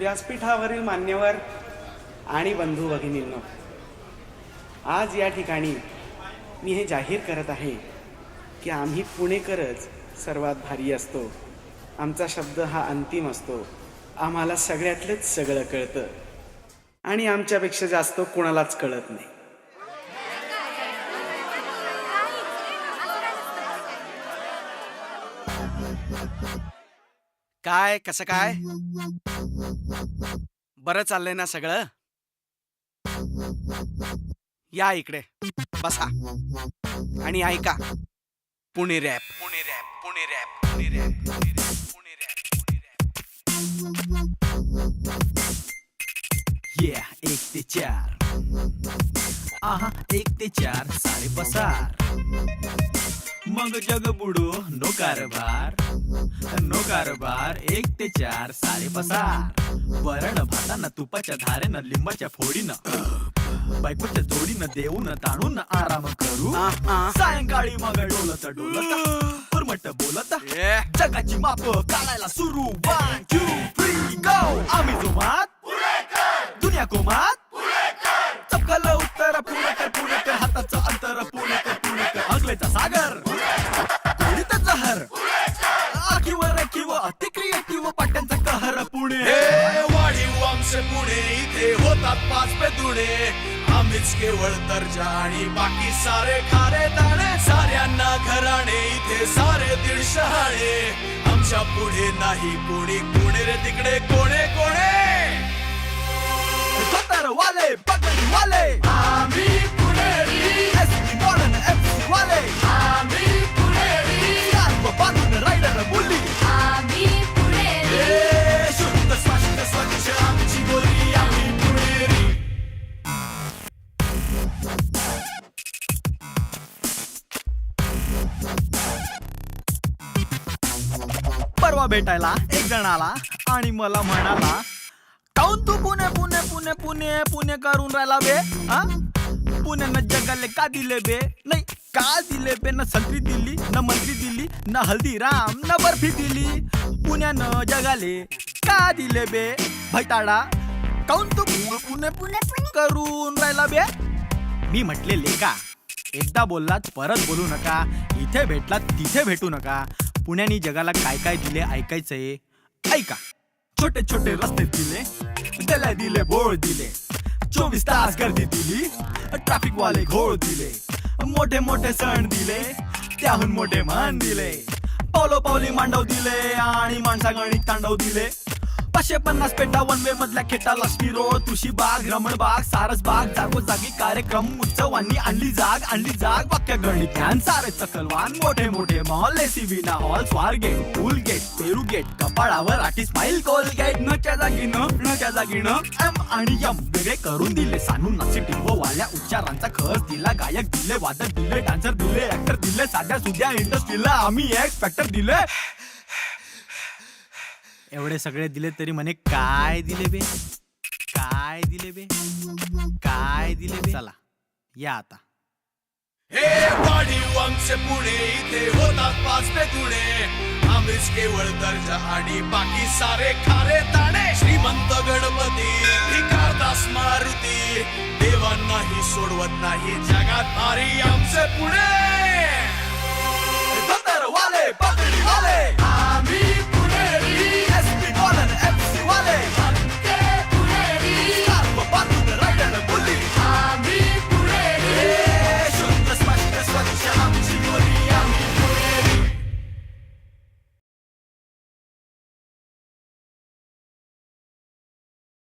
व्यासपीठावरील मान्यवर आणि बंधू भगिनींनो, आज या ठिकाणी मी हे जाहीर करत आहे की आम्ही पुणेकरच सर्वात भारी असतो. आमचा शब्द हा अंतिम असतो. आम्हाला सगळ्यातलंच सगळं कळतं आणि आमच्यापेक्षा जास्त कोणालाच कळत नाही. काय कसं काय बरं चाललंय ना सगळं? या इकडे बसा आणि ऐका. Pune rap, Pune rap, Pune rap, Pune rap, Pune rap, Pune rap, Pune rap. 1 ते 4 आहा 1 ते 4 सारे पसार. मग जग बुडो नो कारभार 1 ते 4 सारे पसार. वरण भातानं तुपाच्या धारेनं लिंबाच्या फोडीनं बायकोच्या जोडीनं देऊन ताणून आराम करू. सायंकाळी मग डोलत पुरमट बोलत जगाची माप काढायला सुरू. 1 2 3 गो. आम्ही जुमात दुनिया कोमात चपकल उत्तर पुणेकर हाताचं अंतर पुणेकर अगलेचा सागर गोडीत जहर आखीवर अति क्रिएटिव्ह पाट्यांचा कहर. पुणे वाढीव आमचे पुणे इथे होतात 5 पे दुणे. आम्हीच केवळ दर्जा आणि बाकी सारे खारे दाणे. साऱ्यांना घराणे इथे सारे दीड शहाणे. आमच्या पुढे नाही कोणी कोणे रे तिकडे कोणे कोणे. धोतर वाले पगडी वाले आम्ही पुणेरी. एसटी मॉडर्न एफसी वाले आम्ही पुणेरी. स्कार्फ बांधून रायडर मुली आम्ही पुणेरी. शुद्ध स्पष्ट स्वच्छ आमची बोली आम्ही पुणेरी. परवा भेटायला एक जण आला आणि मला म्हणाला, काऊन तू पुणे पुणे पुणे पुणे पुणे करून राहिला बे? हा पुण्यानं जगाले का दिले बे? नाही का दिले बे? न संत्री दिली न मंत्री दिली न हल्दीराम न बर्फी दिली. पुण्यानं जगाले का दिले बे? भैताडा काऊन तू पुणे पुणे पुणे करून राहिला बे? मी म्हटले लेका, एकदा बोललात परत बोलू नका. इथे भेटलात तिथे भेटू नका. पुण्यानी जगाला काय काय दिले ऐकायचंय. ऐका. छोटे छोटे रस्ते दिले, गल्या दिले बोळ दिले, 24 तास गर्दी दिली, ट्रॅफिक वाले घोळ दिले, मोठे मोठे सण दिले, त्याहून मोठे मान दिले, पावलो पावली मांडव दिले आणि माणसागणिक तांडव दिले. 550 पेटा वन वे मधल्या खेटा लष्टी रोड तुळशी बाग रमण बाग सारस बाग जागोजागी कार्यक्रम उत्सवांनी आणली जाग वाक्य गणित ध्यान सारे चकलवान मोठे मोठे मॉल एसी विना हॉल स्वारगेट पूल गेट पेरू गेट कपाळावर आठी स्माइल कोलगेट नच्या जागीनं एम आणि यम वेगळे करून दिले. सांडून नाचे टिंब वाल्या उच्चारांचा खस दिला. गायक दिले, वादक दिले, डान्सर दिले, ऍक्टर दिले, साध्या सुध्या इंडस्ट्रीला आम्ही एक्स फॅक्टर दिले. एवढे सगळे दिले तरी म्हणे काय दिले बे? काय दिले बे? काय दिले बे? चला या आता. हे वाढीव आमचे पुणे इथे होतात 5 पे दुणे. आम्हीच केवळ दर्जा आणि बाकी सारे खारे दाणे. श्रीमंत गणपती भिकारदास मारुती देवांनाही सोडवत नाही जगात भारी आमचे पुणे. धोतर वाले